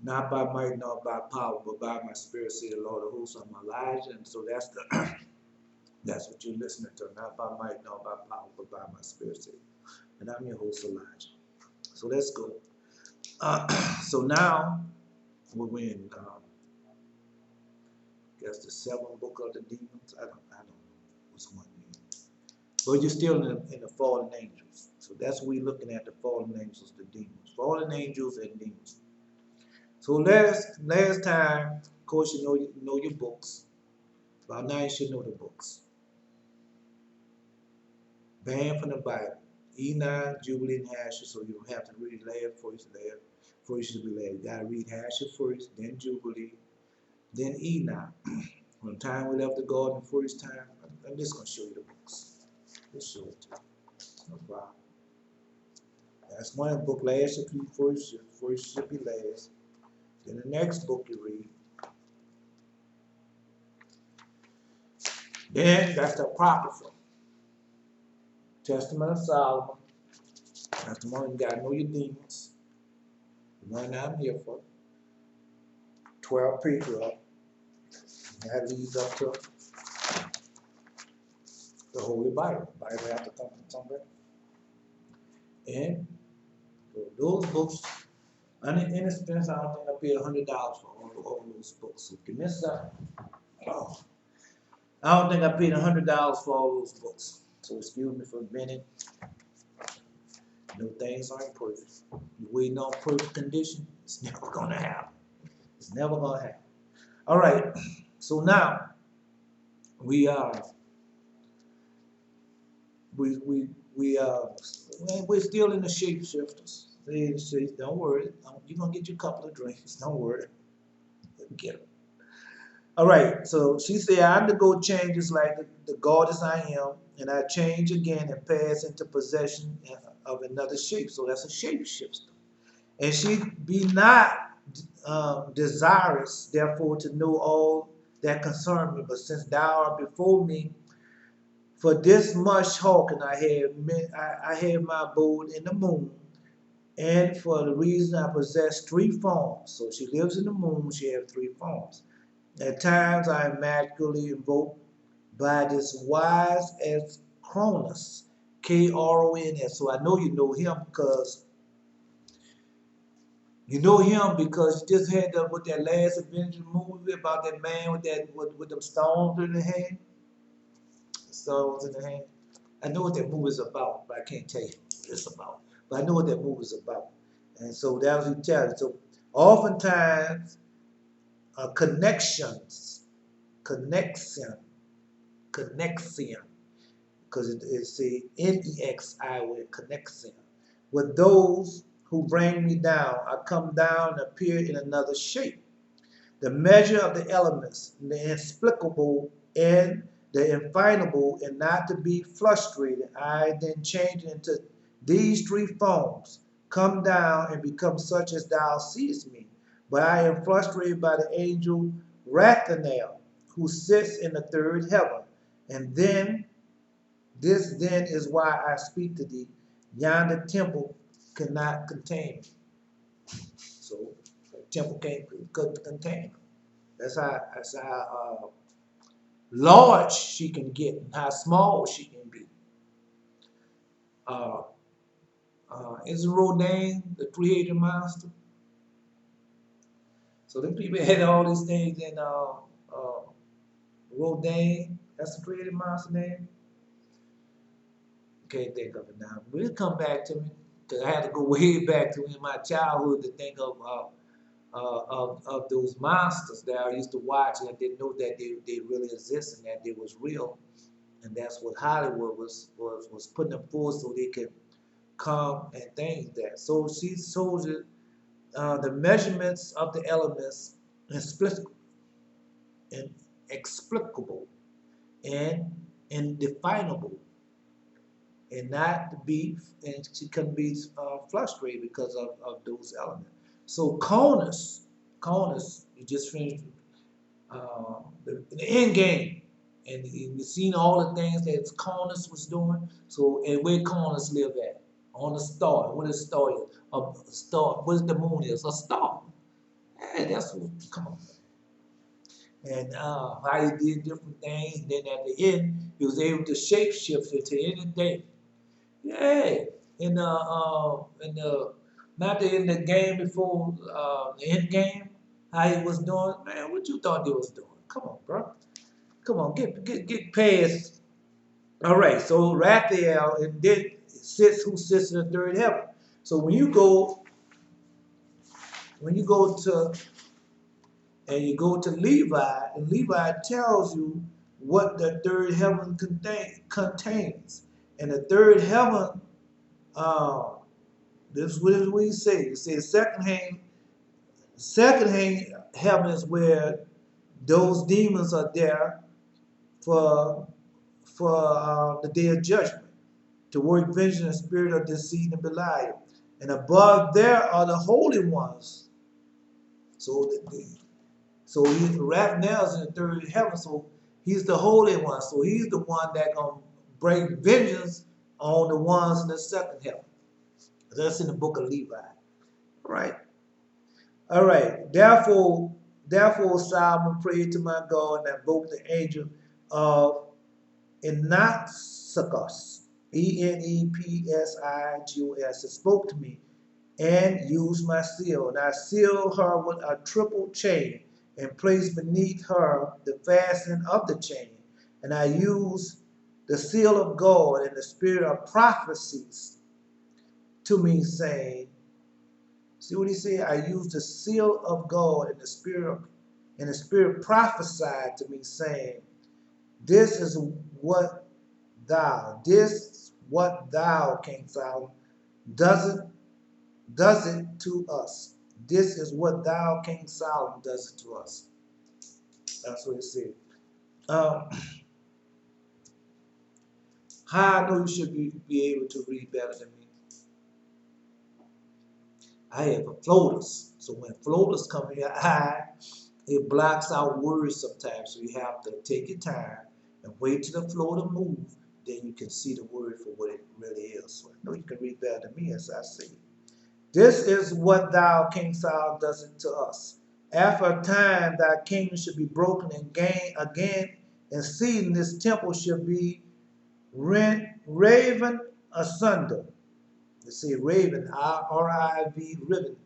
Not by might nor by power, but by my spirit, say the Lord of hosts. I'm Elijah, and so that's the that's what you're listening to. Not by might nor by power, but by my spirit, say. And I'm your host, Elijah. So let's go. So now we're in, guess the seventh book of the demons. I don't know what's one name. But you're still in the fallen angels. So that's what we're looking at, the fallen angels, the demons. Fallen angels and demons. So last time, of course, you know your books. By now you should know the books. Banned from the Bible. Enoch, Jubilee, and Hasher. So you don't have to read last first, last first should be last. You gotta read Hasher first, then Jubilee, then Enoch. From the time we left the garden the first time, I'm just gonna show you the books. Just show it to you. No problem. That's one book. Last should be first. First should be last. Then the next book you read. Then that's the Apocrypha. Testament of Solomon. That's the one you gotta know your demons. The one I'm here for. 12 patriarchs. That leads up to the Holy Bible. The Bible has to come from somewhere. And those books, inexpensive, I don't think I paid $100 for all those books. So if you miss that, oh, I don't think I paid $100 for all those books. So excuse me for a minute. No, things aren't perfect. You're waiting on perfect condition, it's never gonna happen. It's never gonna happen. All right. So now we we're still in the shapeshifters. Don't worry. You're gonna get your couple of drinks. Don't worry. Get them. All right. So she said, I undergo changes like the goddess I am, and I change again and pass into possession of another shape. So that's a shapeshifter. And she be not desirous, therefore, to know all that concern me. But since thou art before me, for this much hawking I have my abode in the moon, and for the reason I possess three forms. So she lives in the moon, she has three forms. At times I am magically invoked by this wise as Cronus, Krons. So I know you know him because you just had with that last Avengers movie about that man with them stones in the hand. Stones in the hand. I know what that movie is about, but I can't tell you what it's about. But I know what that movie is about. And so that was you tell you. So oftentimes connections, connection, because it's the NEXI with connection. With those who bring me down, I come down and appear in another shape. The measure of the elements, the inexplicable and the infinable, and not to be frustrated, I then change into these three forms, come down and become such as thou seest me. But I am frustrated by the angel Rathaniel, who sits in the third heaven. And then, this then is why I speak to thee. Yonder temple cannot contain me. So, the temple couldn't contain me. That's how large she can get and how small she can be. Uh, is Rodin the creator monster? So them people had all these things in Rodin. That's the creator monster name. Can't think of it now. But it'll come back to me because I had to go way back to in my childhood to think of those monsters that I used to watch, and I didn't know that they really exist and that they was real, and that's what Hollywood was putting them forth so they could come and things that. So she shows it, the measurements of the elements inexplicable and indefinable, and not to be, and she couldn't be frustrated because of those elements. So Conus, you just finished the end game, and you've seen all the things that Conus was doing. So, and where Conus live at? On a star. What is a star? A star. What is the moon? Is a star. Hey, that's what, come on. And how he did different things. And then at the end, he was able to shape shift into anything. Yeah. In the not the in the game before the end game, how he was doing, man, what you thought he was doing? Come on, bro. Come on, get past. All right, so Raphael and then sits in the third heaven. So when you go to and you go to Levi, and Levi tells you what the third heaven contains. And the third heaven, uh, this is what we say. It says second heaven is where those demons are there for the day of judgment, to work vengeance in the spirit of deceit and Belial. And above there are the holy ones. So Raphael's in the third heaven, so he's the holy one. So he's the one that gonna bring vengeance on the ones in the second heaven. That's in the book of Levi. All right. All right. Therefore Solomon prayed to my God and invoked the angel of Enopsigus, Enepsigus, that spoke to me and used my seal. And I sealed her with a triple chain and placed beneath her the fastening of the chain. And I used the seal of God and the spirit of prophecies to me, saying, see what he said? I used the seal of God and the spirit prophesied to me, saying, this what thou, King Solomon, does it to us. This is what thou, King Solomon, does it to us. That's what it said. How I know you should be able to read better than me. I have floaters. So when floaters come in your eye, it blocks out words sometimes. So you have to take your time and wait till the floater move. Then you can see the word for what it really is. So I know you can read better than me as I say. This is what thou, King Saul, does it to us. After a time, thy kingdom should be broken again, and seeing this temple should be raven asunder. Let's see, raven, R-I-V, riven.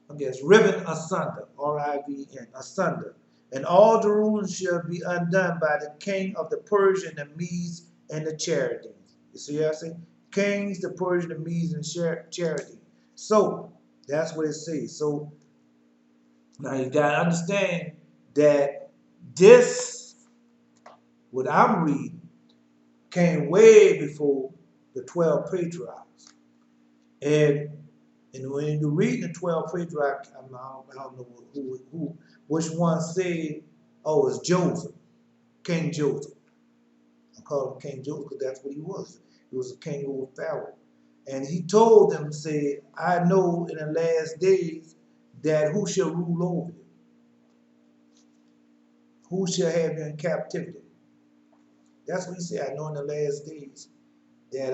I guess riven asunder, R-I-V-N, asunder. And all the ruins shall be undone by the king of the Persian, the Medes, and the Chaldeans. You see what I say? Kings, the Persian, the Medes, and Chaldeans. So that's what it says. So now you gotta understand that this, what I'm reading, came way before the 12 patriarchs. And when you read the 12 patriarchs, I don't know which one said, oh, it's Joseph, King Joseph. I call him King Joseph because that's what he was. He was a king over Pharaoh. And he told them, said, I know in the last days that who shall rule over you? Who shall have you in captivity? That's what he said. I know in the last days that,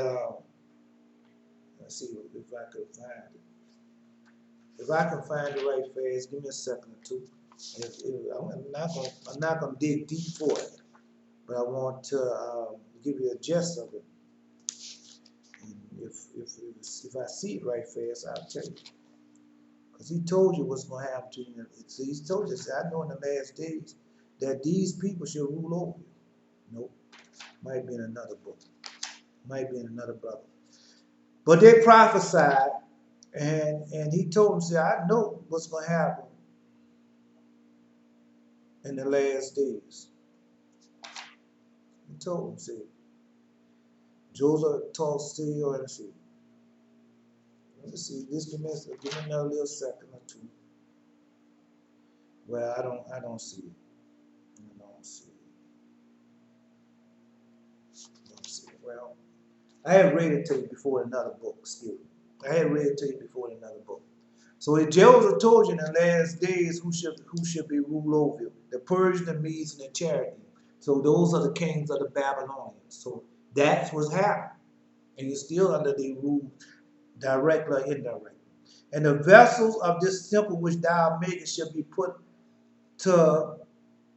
let's see if I could find it. If I can find it right fast, give me a second or two. I'm not gonna dig deep for it, but I want to give you a gist of it. And if I see it right fast, I'll tell you. Because he told you what's going to happen to you. So he told you, I know in the last days that these people shall rule over you. Nope. Might be in another book. Might be in another brother. But they prophesied, and he told them, say, I know what's going to happen in the last days. He told them, say, Joseph told still and see. Let's see, just give me another little second or two. Well, I don't see it. I don't see it. Well, I had read it to you before in another book, excuse me. I had read it to you before in another book. So Joseph told you in the last days who should be ruled over you. The Persian, the Medes, and the Chaldeans. So those are the kings of the Babylonians. So that's what's happening. And you're still under the rule, direct or indirect. And the vessels of this temple which thou makest shall be put to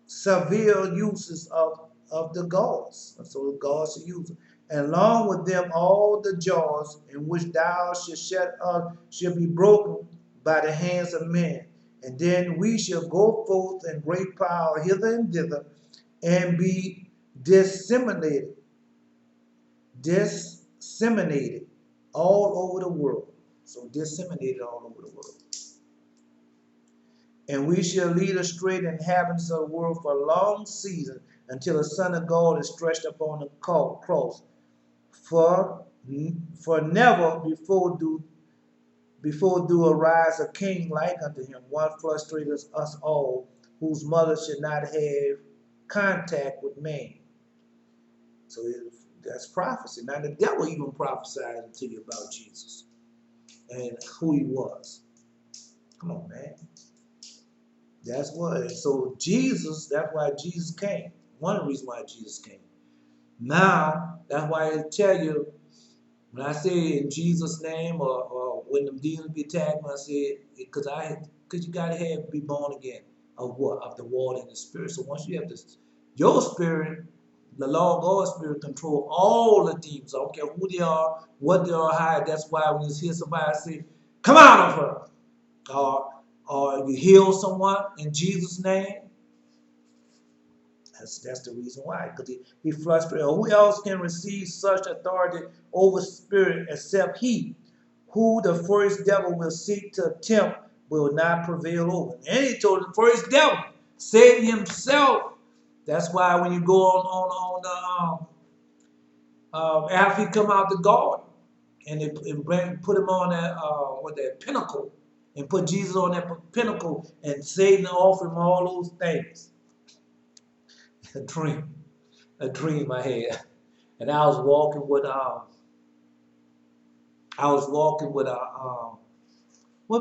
severe uses of the gods. And so the gods shall use it. And along with them all the jars in which thou shalt shut up shall be broken by the hands of men. And then we shall go forth in great power hither and thither, and be disseminated all over the world. So disseminated all over the world. And we shall lead astray the inhabitants of the world for a long season, until the Son of God is stretched upon the cross. For never before do arise a king like unto him, one frustrated us all, whose mother should not have contact with man. So that's prophecy. Now the devil even prophesied to you about Jesus and who he was. Come on, man. That's what. So Jesus, that's why Jesus came. One reason why Jesus came. Now, that's why I tell you, when I say in Jesus' name, or when the demons be attacked, when I say, because you gotta be born again of what? Of the water and the spirit. So once you have this, your spirit, the Lord God's spirit control all the demons. I don't care who they are, what they are, how. That's why when you hear somebody say, "Come out of her," or you heal someone in Jesus' name. That's the reason why, because he frustrated. Who else can receive such authority over spirit except he who the first devil will seek to tempt will not prevail over? And he told the first devil, Satan himself. That's why when you go on the after he come out the garden and put him on that pinnacle and put Jesus on that pinnacle, and Satan offered him all those things. A dream I had, and I was walking with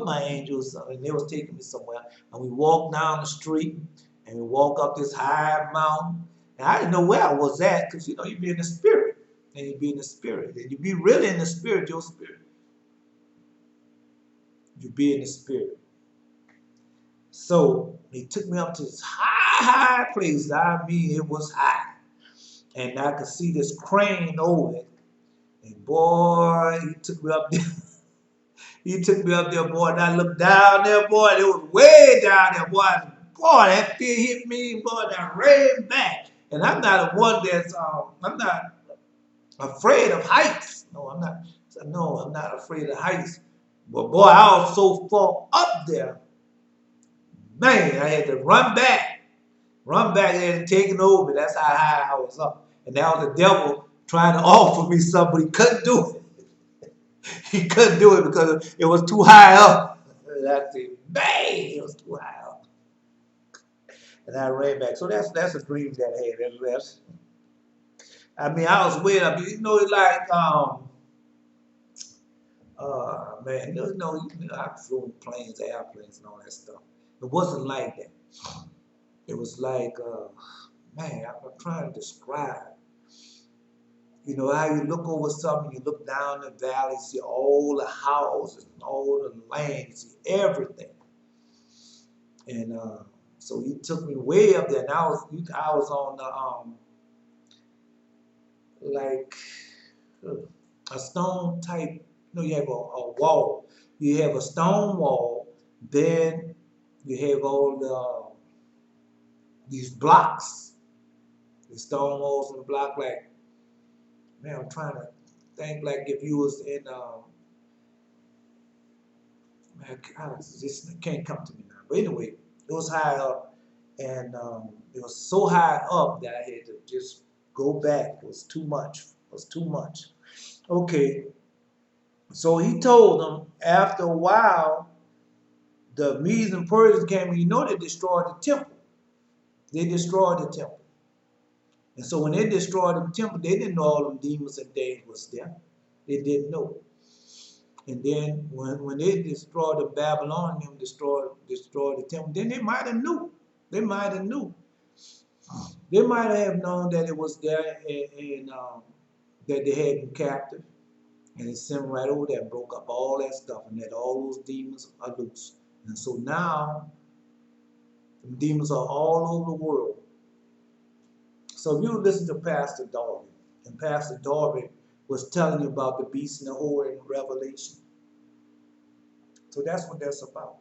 my angels, and they was taking me somewhere, and we walked down the street, and we walk up this high mountain, and I didn't know where I was at, because you be in the spirit, and you be in the spirit, and you be really in the spirit, your spirit. You be in the spirit. So he took me up to this high place. I mean, it was high. And I could see this crane over it. And boy, he took me up there. He took me up there, boy, and I looked down there, boy, and it was way down there, boy. Boy, that fear hit me, boy, and I ran back. And I'm not a one that's, I'm not afraid of heights. No, I'm not afraid of heights. But boy, I was so far up there. Man, I had to run back. They had taken over. That's how high I was up. And now the devil trying to offer me something, but he couldn't do it. He couldn't do it because it was too high up. And I said, bang, it was too high up. And I ran back. So that's a dream that I had. I mean, I was way up. Like, man, I've flown planes, airplanes, and all that stuff. It wasn't like that. It was like, man, I'm trying to describe. How you look over something, you look down the valley, see all the houses, all the land, see everything. And so he took me way up there, and I was on the like a stone type. You have a wall. You have a stone wall. Then you have all these blocks, the stone walls and the block. Like, man, I'm trying to think like if you was in, man, it can't come to me now. But anyway, it was high up, and it was so high up that I had to just go back. It was too much. Okay, so he told them after a while, the Medes and Persians came, and they destroyed the temple. They destroyed the temple. And so when they destroyed the temple, they didn't know all them demons and things was there. They didn't know. And then when they destroyed the Babylonians, destroyed the temple, then they might have knew. They might have known that it was there and that they had them captive. And he sent him right over there and broke up all that stuff and let all those demons are loose. And so now, the demons are all over the world. So if you listen to Pastor Darby, and Pastor Darby was telling you about the beast and the whore in Revelation. So that's what that's about.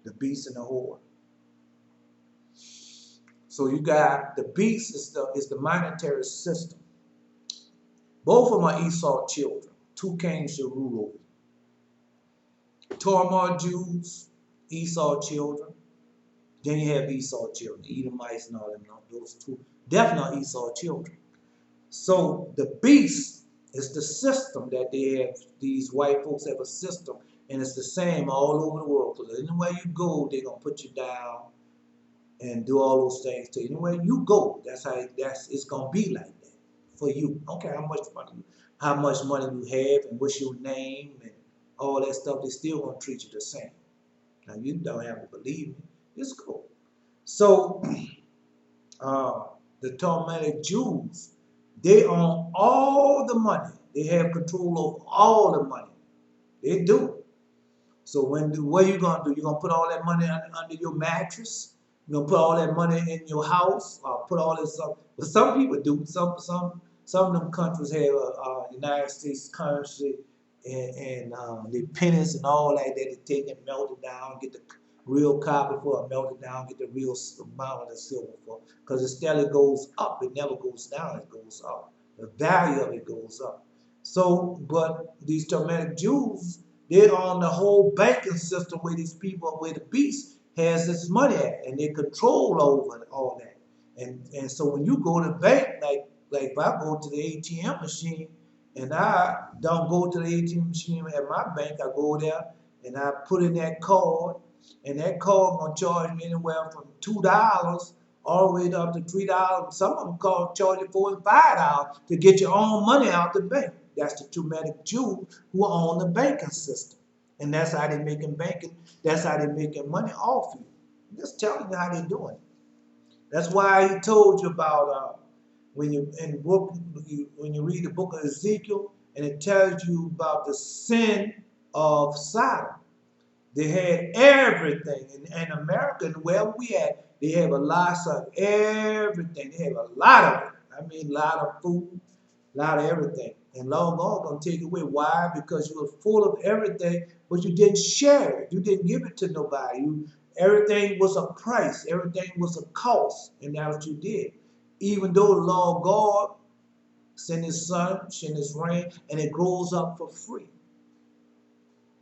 The beast and the whore. So you got the beast is the monetary system. Both of them are Esau children. Two kings shall rule over. Torah Jews, Esau children. Then you have Esau children, Edomites and all them. Those two definitely Esau children. So the beast is the system that they have. These white folks have a system, and it's the same all over the world. So anywhere you go, they're gonna put you down and do all those things to you. Anywhere you go, it's gonna be like that for you. Okay, how much money you have, and what's your name, and all that stuff. They still gonna treat you the same. Now you don't have to believe me. It's cool. So the Talmudic Jews, they own all the money. They have control over all the money. They do. So what are you gonna do? You're gonna put all that money under your mattress? You're gonna put all that money in your house? Or put all this stuff? But some people do. Some of them countries have United States currency and the pennies and all like that. They take and melt it down, get the real copper for it, melt it down, get the real amount of the silver for it. Because it steadily goes up. It never goes down. It goes up. The value of it goes up. So, but these Talmudic Jews, they own the whole banking system where these people, where the beast has its money at, and they control over all that. And so when you go to the bank, like if I go to the ATM machine, and I don't go to the ATM machine at my bank, I go there and I put in that card, and that card gonna charge me anywhere from $2 all the way up to $3. Some of them charge you $4 and $5 to get your own money out the bank. That's the Talmudic Jews who own the banking system. And that's how they're making banking, that's how they're making money off you. I'm just telling you how they're doing it. That's why he told you about when you read the book of Ezekiel, and it tells you about the sin of Sodom. They had everything. In America, and where we at, they have a lot of everything. They have a lot of it. I mean, a lot of food, a lot of everything. And long gone gonna take it away. Why? Because you were full of everything, but you didn't share it. You didn't give it to nobody. Everything was a price. Everything was a cost, and that's what you did. Even though the Lord God sent His sun, sent His rain, and it grows up for free.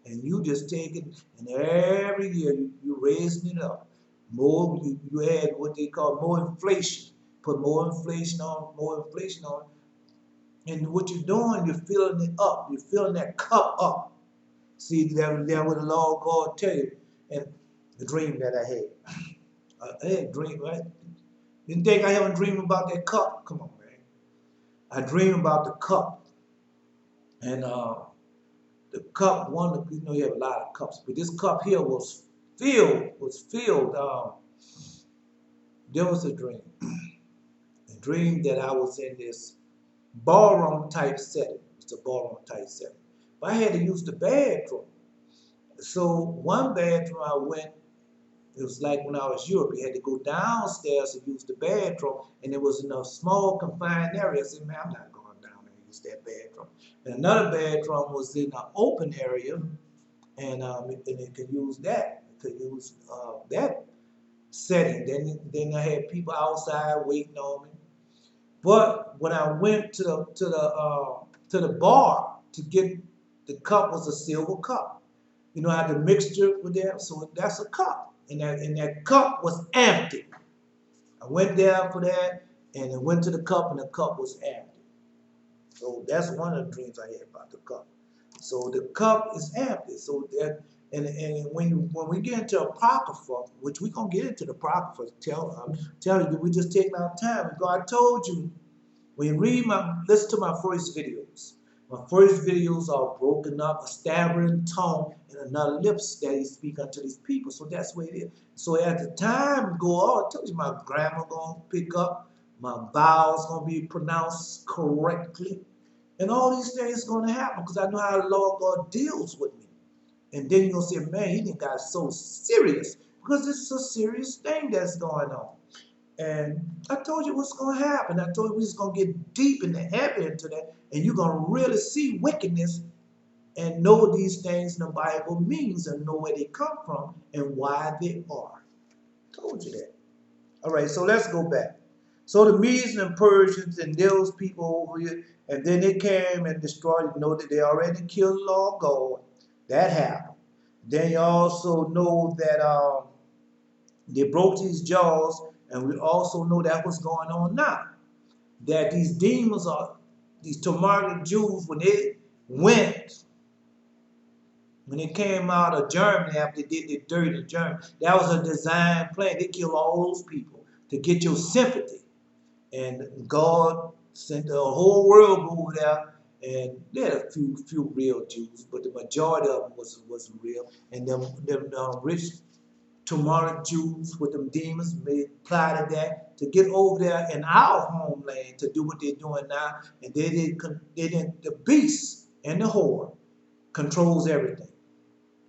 And you just take it, and every year you raising it up. More, you add what they call more inflation. Put more inflation on, more inflation on. And what you're doing, you're filling it up. You're filling that cup up. See, that what the Lord God tell you. And the dream that I had. I had a dream, right? Didn't think I haven't dreamed about that cup. Come on, man. I dream about the cup. And the cup, you have a lot of cups, but this cup here was filled. There was a dream. A dream that I was in this ballroom type setting. It's a ballroom type setting. But I had to use the bathroom. So one bathroom I went, it was like when I was in Europe, you had to go downstairs to use the bathroom, and it was in a small confined area. I said, man, I'm not going down there and use that bathroom. And another bathroom was in an open area, and it could use that. It could use that setting. Then I had people outside waiting on me. But when I went to the bar to get the cup, was a silver cup. You know how the mixture was there, so that's a cup, and that cup was empty. I went there for that, and I went to the cup, and the cup was empty. So that's one of the dreams I had about the cup. So the cup is empty. So that, and when we get into Apocrypha, which we're gonna get into the Apocrypha, tell you, we just taking our time. God told you, when you listen to my first videos. My first videos are broken up, a stammering tongue, and another lips that he speak unto these people. So that's what it is. So at the time go on, I told you my grammar gonna pick up, my vowels gonna be pronounced correctly, And all these things going to happen because I know how the Lord God deals with me. And then you're going to say, man, he didn't got so serious because it's a serious thing that's going on. And I told you what's going to happen. I told you we was going to get deep and heavy into that. And you're going to really see wickedness and know these things in the Bible means and know where they come from and why they are. I told you that. All right, so let's go back. So the Medes and Persians and those people over here, and then they came and destroyed. You know that they already killed the Lord God. That happened. Then you also know that they broke these jaws, and we also know that what's going on now. That these demons are, these Tamartic Jews, when they came out of Germany after they did the dirt in Germany, that was a design plan. They killed all those people to get your sympathy. And God sent the whole world over there, and there had a few real Jews, but the majority of them wasn't real. And them rich Tamaric Jews with them demons made plotted that to get over there in our homeland to do what they're doing now. And the beast and the whore controls everything.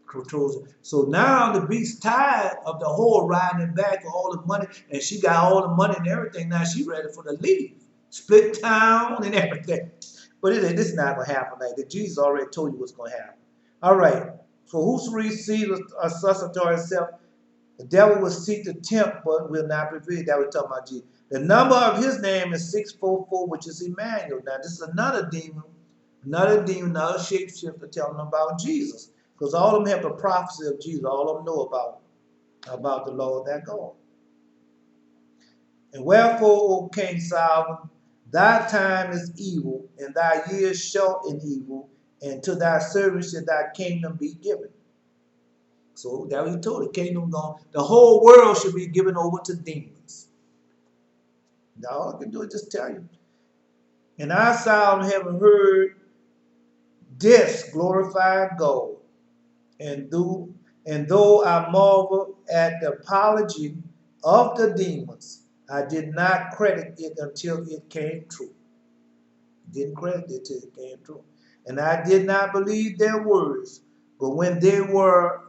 Controls it. So now the beast tired of the whore riding it back for all the money, and she got all the money and everything. Now she ready for the leave, split town and everything. But this is not gonna happen like that. Jesus already told you what's gonna happen. All right. For whoso receives a successor self, the devil will seek to tempt, but will not prevail. That we're talking about Jesus. The number of his name is 644, which is Emmanuel. Now this is another demon, another shapeshifter telling them about Jesus. Because all of them have the prophecy of Jesus. All of them know about the Lord that God. And wherefore, O King Solomon, thy time is evil, and thy years short in evil, and to thy servants shall thy kingdom be given. So that we told the kingdom gone. The whole world should be given over to demons. Now all I can do is just tell you. And I, Solomon, having heard this, glorified God. And though I marvel at the apology of the demons, I did not credit it until it came true. Didn't credit it till it came true. And I did not believe their words, but when they were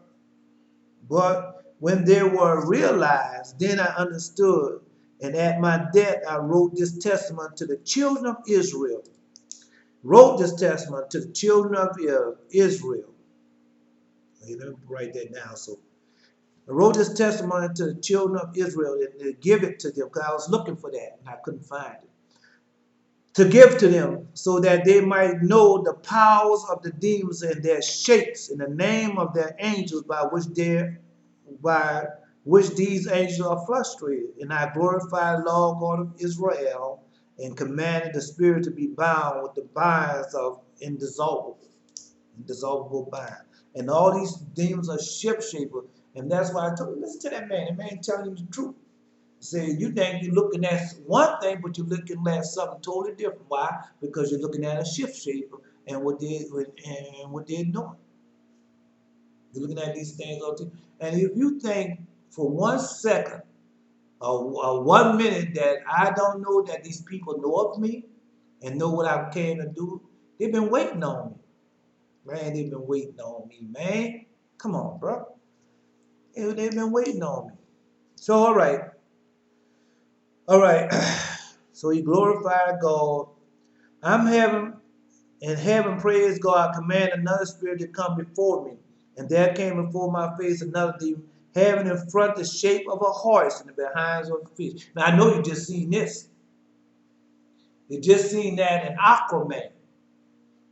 realized, then I understood. And at my death I wrote this testament to the children of Israel. Wrote this testament to the children of Israel. Let me write that down. So I wrote this testimony to the children of Israel and to give it to them because I was looking for that and I couldn't find it. To give to them so that they might know the powers of the demons and their shapes in the name of their angels by which these angels are frustrated. And I glorified Lord God of Israel and commanded the spirit to be bound with the binds of indissoluble bind. And all these demons are ship shaper. And that's why I told you, listen to that man. The man telling you the truth. Say, you think you're looking at one thing, but you're looking at something totally different. Why? Because you're looking at a shift shaper and what they're doing. You're looking at these things all the time. And if you think for 1 second or 1 minute that I don't know that these people know of me and know what I came to do, they've been waiting on me. Man, they've been waiting on me, man. Come on, bro. They've been waiting on me. So, all right. All right. So he glorified God. I'm heaven, praise God. I command another spirit to come before me. And there came before my face another demon, having in front the shape of a horse and the behinds of a fish. Now, I know you just seen this. You just seen that in Aquaman.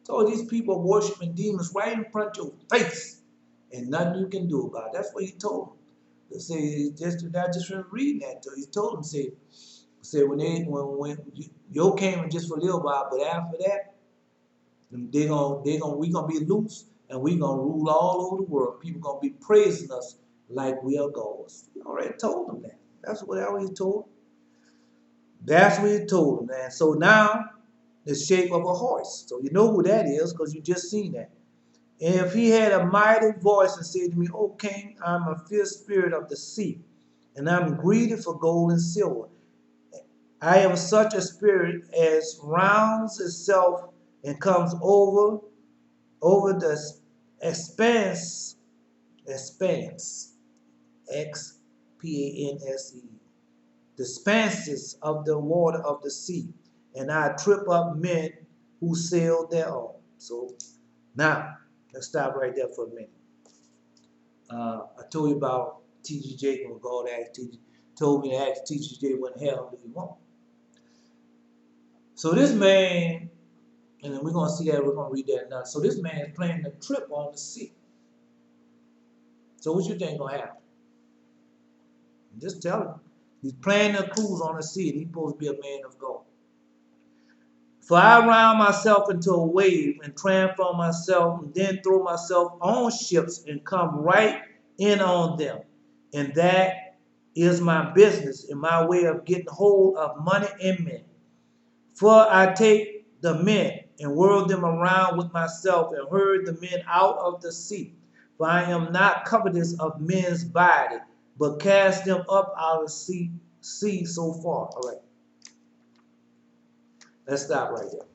So these people worshiping demons right in front of your face, and nothing you can do about it. That's what he told them. They say I just reading that. So he told them, say when you came just for a little while, but after that, we gonna be loose and we gonna rule all over the world. People gonna be praising us like we are gods. He already told them that. That's what he told them. That's what he told them, man. So now the shape of a horse. So you know who that is because you just seen that. And if he had a mighty voice and said to me, O king, I'm a fierce spirit of the sea, and I'm greedy for gold and silver. I am such a spirit as rounds itself and comes over the expanse, Xpanse, the expanses of the water of the sea, and I trip up men who sail thereon. So now let's stop right there for a minute. I told you about T.G. Jakes when God told me to ask T.G. Jakes what hell do you want. So this man, and then we're gonna see that, we're gonna read that now. So this man is planning a trip on the sea. So what you think gonna happen? Just tell him. He's planning a cruise on the sea, and he's supposed to be a man of God. For I round myself into a wave and transform myself, and then throw myself on ships and come right in on them. And that is my business and my way of getting hold of money and men. For I take the men and whirl them around with myself and herd the men out of the sea. For I am not covetous of men's body, but cast them up out of the sea so far. All right. Let's stop right there.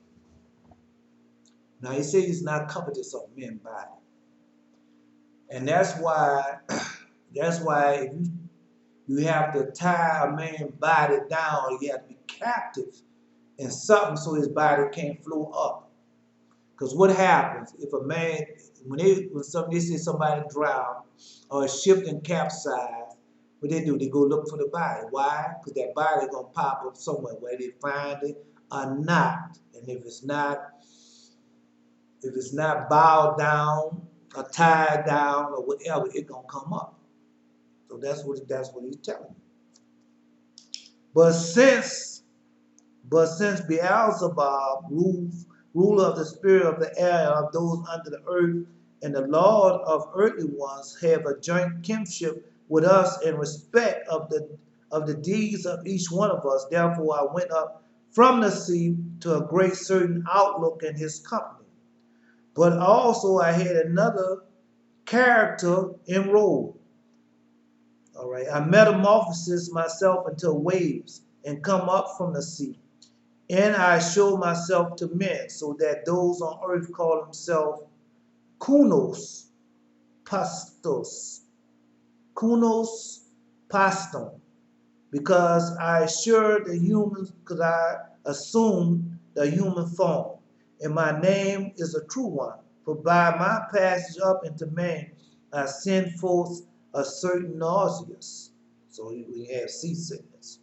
Now he says he's not covetous of men's body. And that's why if you have to tie a man's body down, you have to be captive in something so his body can't flow up. Because what happens if a man, when they say somebody drowned or a ship and capsized, what they do? They go look for the body. Why? Because that body is gonna pop up somewhere where they find it or not. And if it's not bowed down or tied down or whatever, it's gonna come up. So that's what he's telling me. But since Beelzebub, ruler of the spirit of the air of those under the earth, and the Lord of earthly ones have a joint kinship with us in respect of the deeds of each one of us. Therefore I went up from the sea to a great certain outlook in his company. But also I had another character enrolled. All right, I metamorphoses myself into waves and come up from the sea. And I show myself to men, so that those on earth call themselves kunos pastos. Kunos paston. Because I assumed the human form. And my name is a true one. For by my passage up into man, I send forth a certain nauseous. So we have seasickness.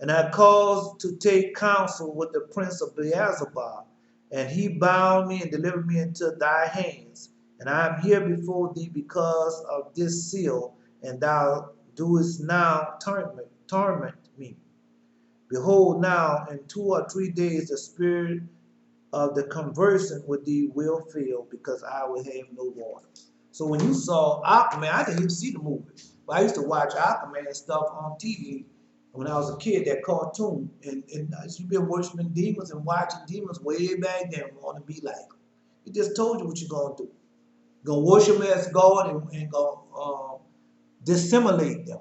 And I caused to take counsel with the prince of Beelzebub, and he bound me and delivered me into thy hands. And I am here before thee because of this seal, and thou doest now torment me. Behold, now in 2 or 3 days the spirit of the conversant with thee will fail, because I will have no water. So when you saw Aquaman, I didn't even see the movie, but I used to watch Aquaman and stuff on TV when I was a kid, that cartoon. And you've been worshiping demons and watching demons way back then, want to be like them. He just told you what you're going to do. You're going to worship him as God and going to assimilate them.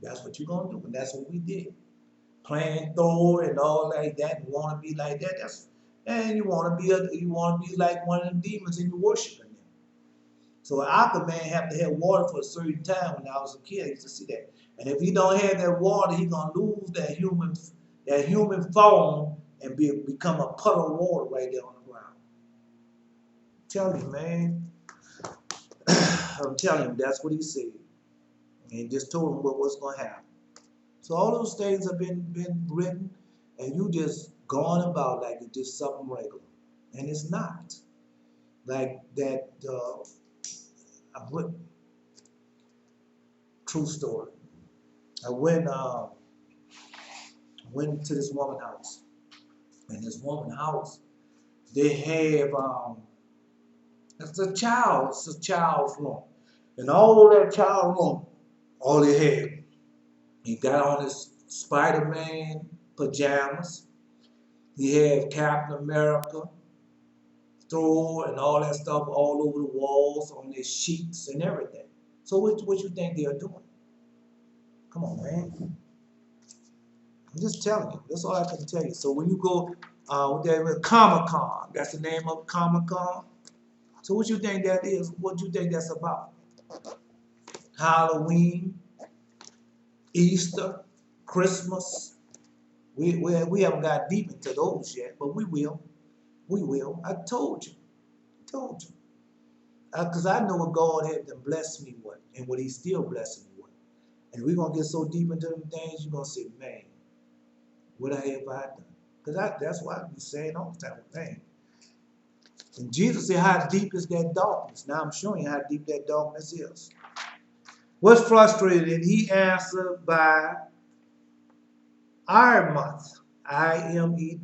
That's what you're going to do, and that's what we did. Playing Thor and all like that, and want to be like that. And you want to be like one of them demons, and you're worshiping them. So Aquaman have to have water for a certain time. When I was a kid, I used to see that. And if he don't have that water, he's gonna lose that human form and become a puddle of water right there on the ground. I'm telling you, man. I'm telling you, that's what he said. And he just told him what was gonna happen. So all those things have been written, and you just going about like it's just something regular, and it's not. Like that. True story. I went to this woman's house. In this woman's house, they have it's a child's room. And all that child room, all they had, he got on his Spider-Man pajamas. He had Captain America, Thor, and all that stuff all over the walls, on their sheets and everything. So what you think they are doing? Come on, man. I'm just telling you. That's all I can tell you. So when you go Comic Con. That's the name of Comic Con. So what you think that is? What you think that's about? Halloween, Easter, Christmas. We haven't got deep into those yet, but we will. We will. I told you. Told you. Because I know what God had to bless me with and what He's still blessing me with. And we're going to get so deep into them things, you're going to say, man, what have I done? Because that's why I be saying all the time, man. And Jesus said, how deep is that darkness? Now I'm showing you how deep that darkness is. What's frustrated? And he answered by Iron Month, Imeth,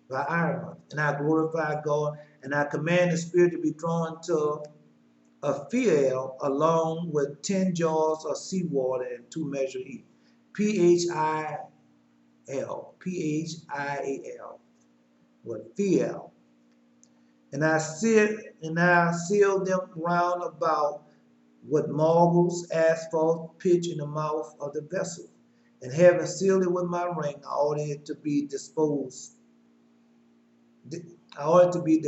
by Iron Month. And I glorify God, and I command the Spirit to be drawn to a phial along with 10 jars of seawater and 2 measures each. Phial, Phial, what phial. And I seal them round about with marbles, asphalt, pitch in the mouth of the vessel. And having sealed it with my ring, I order it to be disposed. I order it to be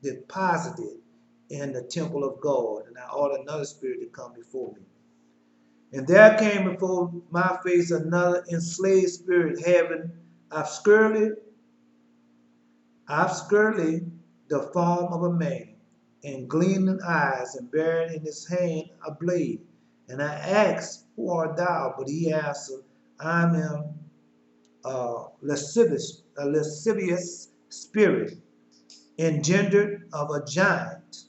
deposited in the temple of God. And I order another spirit to come before me. And there came before my face another enslaved spirit, having obscurely the form of a man, and gleaming eyes, and bearing in his hand a blade. And I asked, who art thou? But he answered, I am a lascivious spirit, engendered of a giant,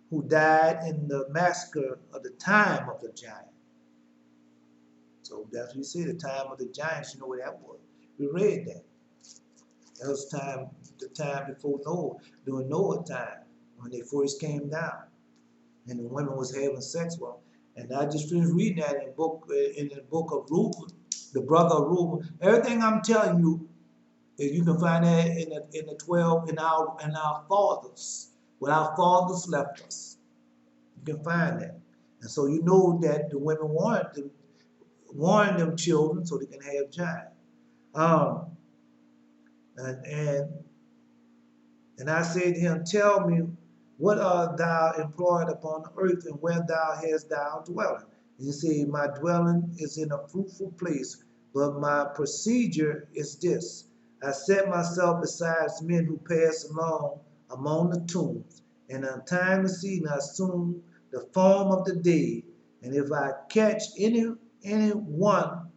who died in the massacre of the time of the giant. So that's what you say, the time of the giants. You know what that was. We read that. That was the time before Noah, during Noah time, when they first came down, and the women was having sex with them. And I just finished reading that in the book of Reuben, the brother of Reuben. Everything I'm telling you, you can find that in the 12 in our fathers, what our fathers left us. You can find that, and so you know that the women wanted them children so they can have giants. And I said to him, tell me, what art thou employed upon the earth, and where hast thou dwelling? And he said, my dwelling is in a fruitful place, but my procedure is this. I set myself beside men who pass along among the tombs, and in time of season I assume the form of the dead. And if I catch any one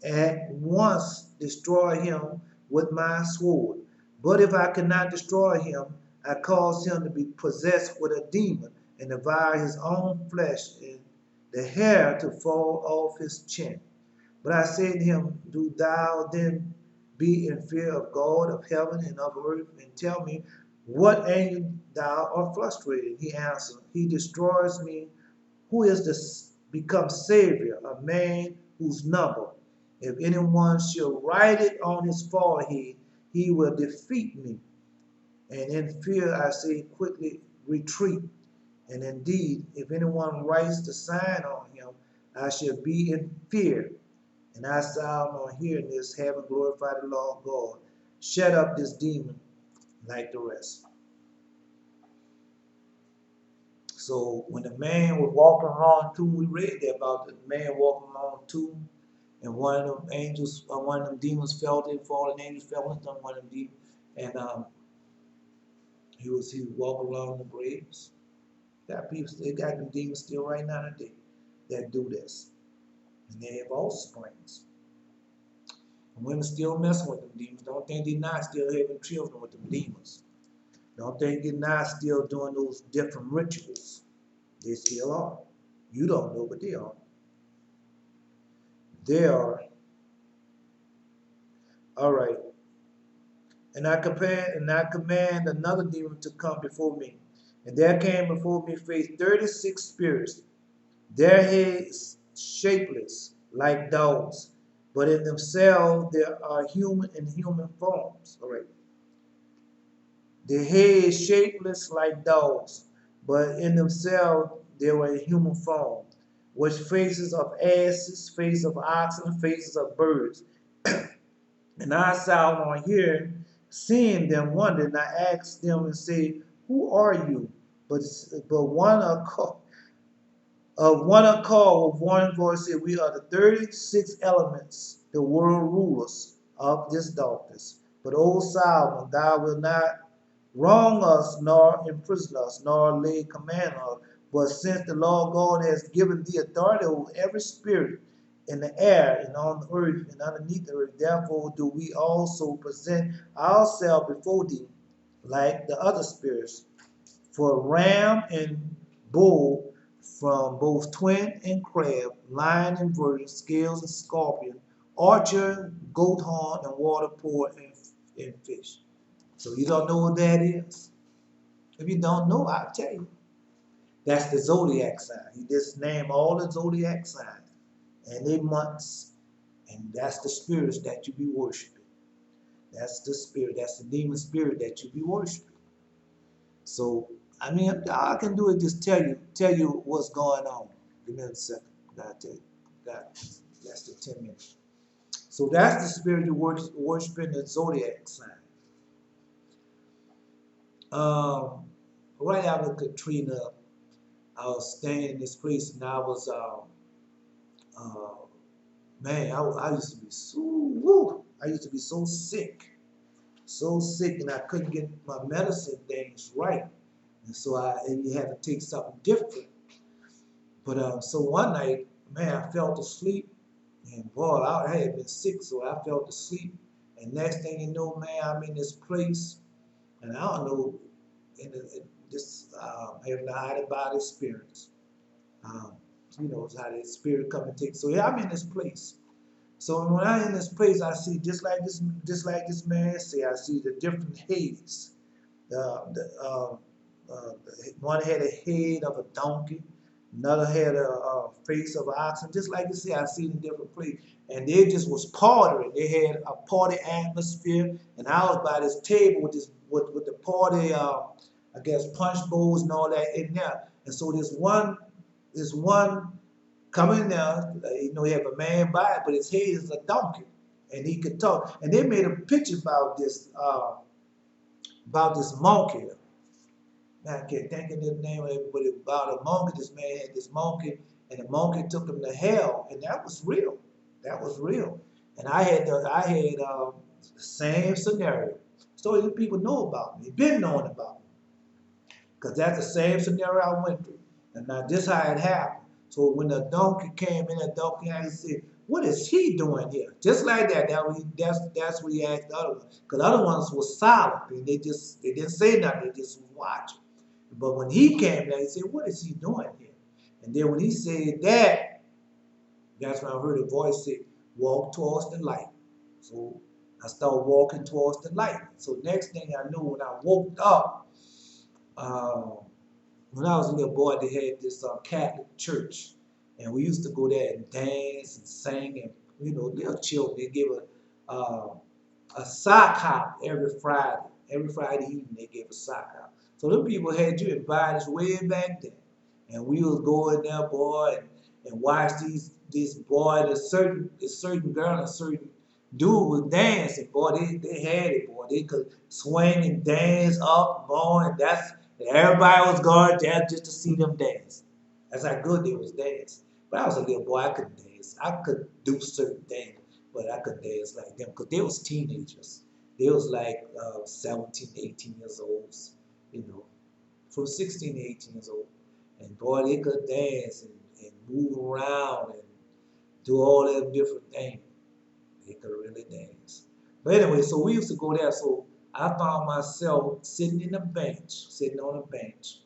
at once, destroy him with my sword. But if I cannot destroy him, I cause him to be possessed with a demon, and devour his own flesh, and the hair to fall off his chin. But I said to him, do thou then be in fear of God of heaven and of earth, and tell me, what anger thou art frustrated? He answered, he destroys me, who is become Savior, a man whose number, if anyone shall write it on his forehead, he will defeat me. And in fear I say, quickly retreat. And indeed, if anyone writes the sign on him, I shall be in fear. And I saw him on hearing this, having glorified the Lord God, shut up this demon like the rest. So when the man was walking around the tomb, we read that about the man walking around the tomb, and one of them demons fell in, fallen angels fell into one of them demons, and he was walking along the graves. They got them demons still right now today that do this, and they have offsprings. And women still messing with them demons. Don't think they're not still having children with them demons. Don't think they're not still doing those different rituals. They still are. You don't know, but they are. They are. All right. And I command another demon to come before me. And there came before me 36 spirits. Their heads shapeless like dogs, but in themselves they are human in human forms. All right. Their heads shapeless like dogs, but in themselves they were in human form, with faces of asses, faces of oxen, and faces of birds. And I saw on hearing, seeing them wonder, and I asked them and said, who are you? But one accord with one voice said, we are the 36 elements, the world rulers of this darkness. But O Solomon, thou wilt not wrong us, nor imprison us, nor lay command on us. But since the Lord God has given thee authority over every spirit in the air and on the earth and underneath the earth, therefore do we also present ourselves before thee like the other spirits, for ram and bull, from both twin and crab, lion and virgin, scales and scorpion, archer, goat horn, and water port and fish. So you don't know what that is? If you don't know, I'll tell you. That's the zodiac sign. He just named all the zodiac signs and their months, and that's the spirits that you be worshiping. That's the spirit. That's the demon spirit that you be worshiping. So I mean, all I can do is just tell you what's going on. Give me a second. Gotta tell you. That's the 10 minutes. So that's the spirit you're worshiping, the zodiac sign. Right after Katrina, I was staying in this place, and I was, man, I used to be I used to be so sick, and I couldn't get my medicine things right, and so you had to take something different. But so one night, man, I fell asleep, and boy, I had been sick, so I fell asleep, and next thing you know, man, I'm in this place, and I don't know, in this having an out-of-body experience. You know, it's how the spirit come and take. So yeah, I'm in this place. So when I'm in this place, I see just like this man say, I see the different heads. One had a head of a donkey, another had a face of an oxen. Just like you say, I see in different places. And they just was partying. They had a party atmosphere, and I was by this table with the party, I guess punch bowls and all that in there. And so this one coming there, you know, he have a man by it, but his head is a donkey, and he could talk. And they made a picture about this monkey. Now, I can't think of the name of it, but about a monkey. This man had this monkey, and the monkey took him to hell, and that was real. That was real. And I had the same scenario. So these people know about me, been knowing about me, because that's the same scenario I went through. And now this how it happened. So when the donkey came in, the donkey had to say, "What is he doing here?" Just like that. That's what he asked the other ones. Because the other ones were silent. And they didn't say nothing. They just was watching. But when he came there, he said, "What is he doing here?" And then when he said that, that's when I heard a voice say, "Walk towards the light." So I started walking towards the light. So next thing I knew, when I woke up, when I was a little boy, they had this Catholic church, and we used to go there and dance and sing, and you know, little children. They give a sock hop every Friday. Every Friday evening, they gave a sock hop. So them people had you invited way back then, and we was going there, boy, and watch this boy, this certain girl, and a certain dude was dancing, boy. They had it, boy. They could swing and dance up, boy, and everybody was going there just to see them dance. That's how good they was dancing. But I was a little boy, I couldn't dance. I could do certain things, but I couldn't dance like them because they was teenagers. They was like 17, 18 years old, you know, from 16 to 18 years old. And boy, they could dance and move around and do all them different things. They could really dance. But anyway, so we used to go there. So I found myself sitting on a bench,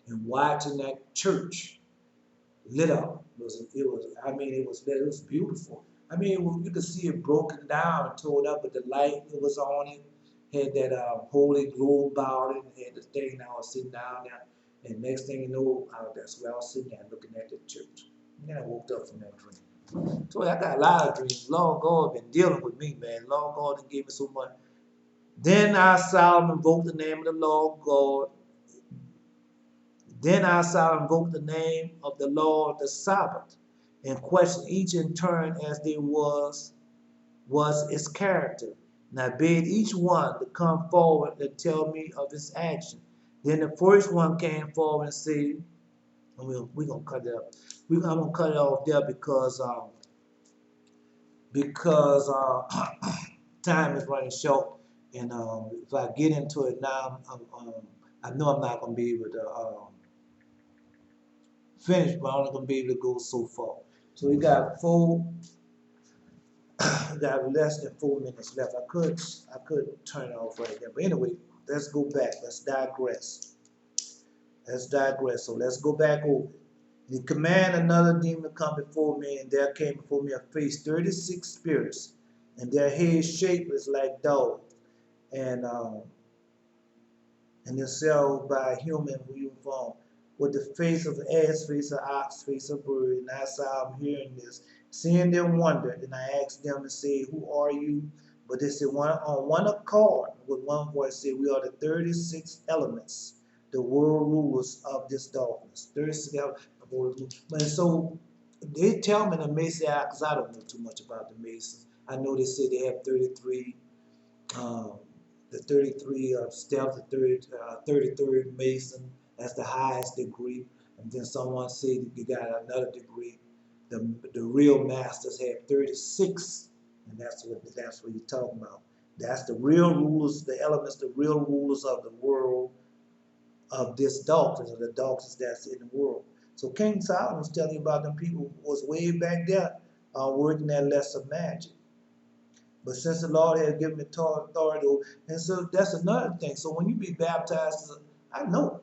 and watching that church lit up. I mean, it was lit. It was beautiful. I mean, you could see it broken down and torn up, but the light that was on it had that holy glow about it. Had the thing. I was sitting down there, and next thing you know, that's where I was sitting there looking at the church. And then I woke up from that dream. So I got a lot of dreams. Lord God been dealing with me, man. Lord God done gave me so much. Then I Solomon invoked the name of the Lord God. Then I shall invoke the name of the Lord the Sabbath, and question each in turn as there was its character. And I bid each one to come forward and tell me of his action. Then the first one came forward and said, and we're gonna cut it up. I'm gonna cut it off there because time is running short, and if I get into it now, I know I'm not gonna be able to finish, but I'm only gonna be able to go so far. So we got we got less than 4 minutes left. I could turn it off right there, but anyway, let's go back. Let's digress. Let's digress. So let's go back over. He commanded another demon to come before me, and there came before me a face 36 spirits, and their heads shapeless like dogs, and themselves by a human form, with the face of an ass, face of ox, face of bird. And I saw them hearing this, seeing them wondered, and I asked them and said, "Who are you?" But they said, on one accord, with one voice, said, "We are the 36 elements, the world rulers of this darkness." 36 elements. And so they tell me the Masons, because I don't know too much about the Masons. I know they say they have 33, the 33 steps, the 33rd Mason, that's the highest degree. And then someone said you got another degree. The real masters have 36, and that's what you're talking about. That's the real rulers, the elements, the real rulers of the world of this darkness, or the darkness that's in the world. So King Solomon's telling you about them people who was way back there working that lesser magic. But since the Lord has given me authority, and so that's another thing. So when you be baptized, I know,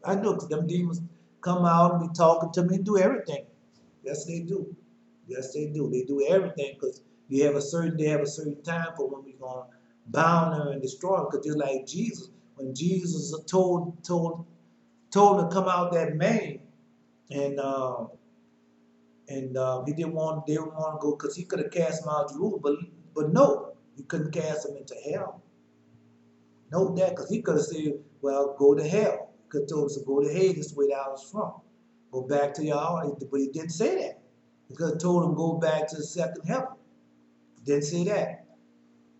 because them demons come out and be talking to me and do everything. Yes, they do. Yes, they do. They do everything because they have a certain time for when we're gonna bound them and destroy them. Because they're like Jesus. When Jesus told him to come out that man, and he didn't want to go because he could have cast him out of Jerusalem, but no, he couldn't cast him into hell. Note that, because he could have said, "Well, go to hell." He could have told us to go to Hades, where I was from. Go back to y'all, but he didn't say that. He could have told him go back to the second heaven. Didn't say that.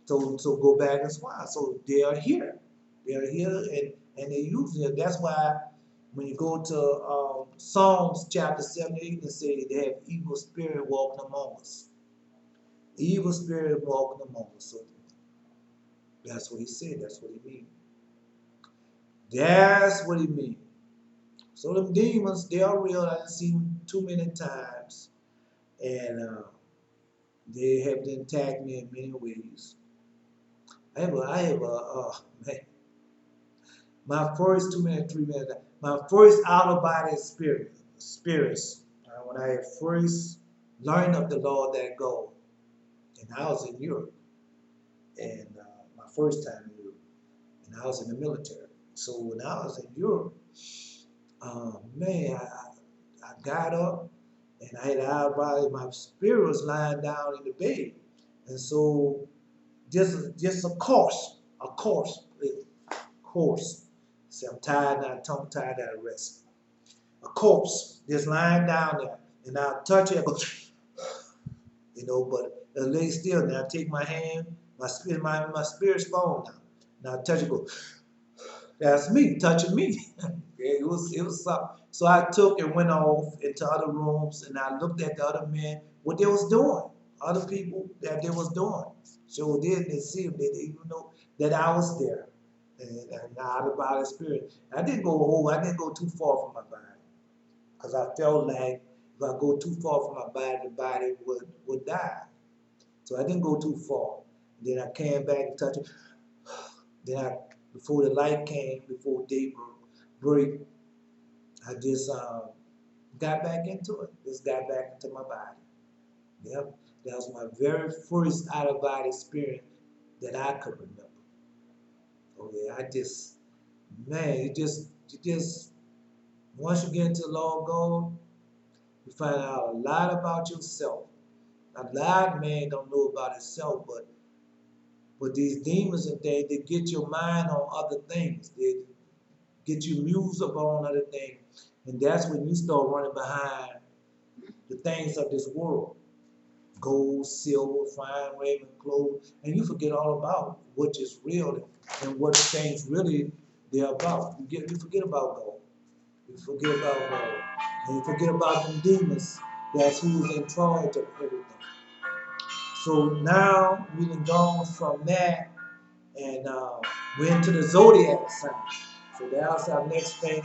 So go back and swine. So they are here. They are here, and they use it. That's why when you go to Psalms chapter 78, it says they have evil spirit walking among us. Evil spirit walking among us. So that's what he said. That's what he means. That's what he means. So them demons, they are real. I've seen them too many times, and they have attacked me in many ways. I have man, my first 2 minutes, 3 minutes, my first out of body spirits, when I first learned of the Lord that go, and I was in Europe, and my first time in Europe, and I was in the military. So when I was in Europe, man, I got up, and I had out of body, my spirit was lying down in the bed, and so just a course. See, I'm tired now, tongue tied, gotta rest. A corpse just lying down there, and I'll touch it, but lay still. Now I take my hand, my spirit's gone now. Now I touch it, go. That's me touching me. It was something. So I took and went off into other rooms, and I looked at the other men, what they was doing, other people that they was doing. So they see them, they didn't even know that I was there. And out of body spirit. I didn't go too far from my body, because I felt like if I go too far from my body, the body would die. So I didn't go too far. Then I came back and touched it. Then before the light came, before day break, I just got back into it. Just got back into my body. Yep, that was my very first out of body experience that I could remember. Oh yeah, you just, once you get into the Lord God, you find out a lot about yourself. A lot of man don't know about himself, but these demons and things, they get your mind on other things. get you mused up on other things. And that's when you start running behind the things of this world. Gold, silver, fine raiment, clothes, and you forget all about what is real and what things really they're about. You forget about gold. You forget about gold. And you forget about them demons. That's who's in charge of everything. So now we done gone from that and we're into the zodiac sign. So that's our next thing.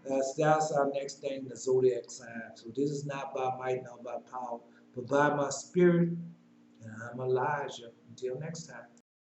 That's our next thing, the zodiac sign. So this is not by might nor by power, but by my spirit. And I'm Elijah. Until next time.